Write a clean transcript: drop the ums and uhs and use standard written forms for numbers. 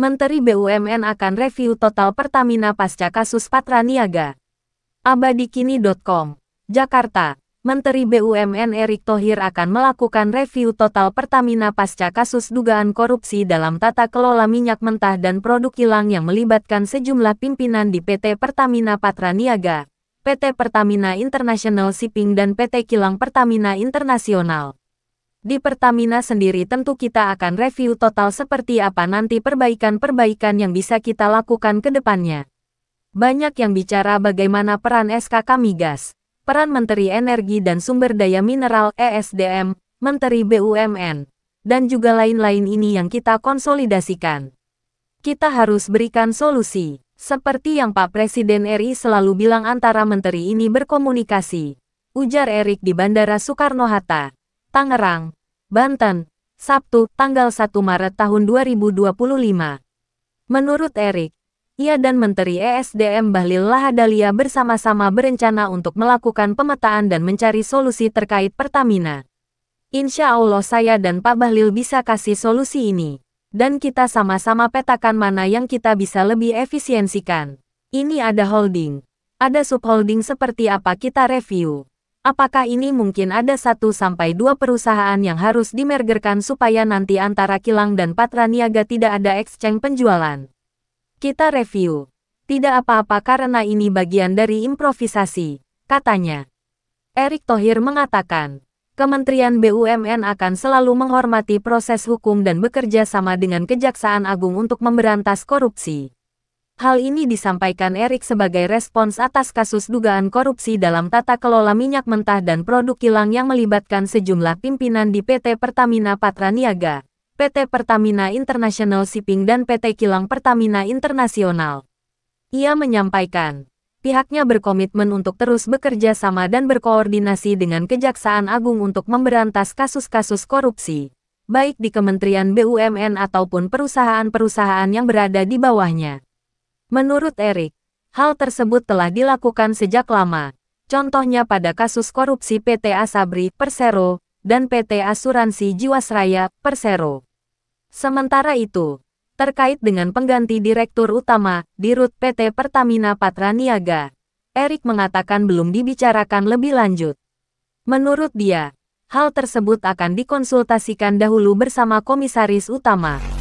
Menteri BUMN akan review total Pertamina pasca kasus Patra Niaga. Abadikini.com, Jakarta. Menteri BUMN Erick Thohir akan melakukan review total Pertamina pasca kasus dugaan korupsi dalam tata kelola minyak mentah dan produk kilang yang melibatkan sejumlah pimpinan di PT Pertamina Patra Niaga, PT Pertamina International Shipping dan PT Kilang Pertamina Internasional. Di Pertamina sendiri tentu kita akan review total seperti apa nanti perbaikan-perbaikan yang bisa kita lakukan ke depannya. Banyak yang bicara bagaimana peran SKK Migas, peran Menteri Energi dan Sumber Daya Mineral (ESDM), Menteri BUMN, dan juga lain-lain ini yang kita konsolidasikan. Kita harus berikan solusi, seperti yang Pak Presiden RI selalu bilang antara menteri ini berkomunikasi, ujar Erick di Bandara Soekarno-Hatta, Tangerang, Banten, Sabtu, tanggal 1 Maret tahun 2025. Menurut Erick, ia dan Menteri ESDM Bahlil Lahadalia bersama-sama berencana untuk melakukan pemetaan dan mencari solusi terkait Pertamina. Insya Allah saya dan Pak Bahlil bisa kasih solusi ini. Dan kita sama-sama petakan mana yang kita bisa lebih efisiensikan. Ini ada holding, ada subholding seperti apa kita review. Apakah ini mungkin ada 1-2 perusahaan yang harus dimergerkan supaya nanti antara kilang dan Patra Niaga tidak ada exchange penjualan. Kita review. Tidak apa-apa karena ini bagian dari improvisasi, katanya. Erick Thohir mengatakan, Kementerian BUMN akan selalu menghormati proses hukum dan bekerja sama dengan Kejaksaan Agung untuk memberantas korupsi. Hal ini disampaikan Erick sebagai respons atas kasus dugaan korupsi dalam tata kelola minyak mentah dan produk kilang yang melibatkan sejumlah pimpinan di PT Pertamina Patra Niaga, PT Pertamina International Shipping dan PT Kilang Pertamina Internasional. Ia menyampaikan, pihaknya berkomitmen untuk terus bekerja sama dan berkoordinasi dengan Kejaksaan Agung untuk memberantas kasus-kasus korupsi, baik di Kementerian BUMN ataupun perusahaan-perusahaan yang berada di bawahnya. Menurut Erick, hal tersebut telah dilakukan sejak lama, contohnya pada kasus korupsi PT Asabri, Persero, dan PT Asuransi Jiwasraya, Persero. Sementara itu, terkait dengan pengganti Direktur Utama, Dirut PT Pertamina Patra Niaga, Erick mengatakan belum dibicarakan lebih lanjut. Menurut dia, hal tersebut akan dikonsultasikan dahulu bersama Komisaris Utama.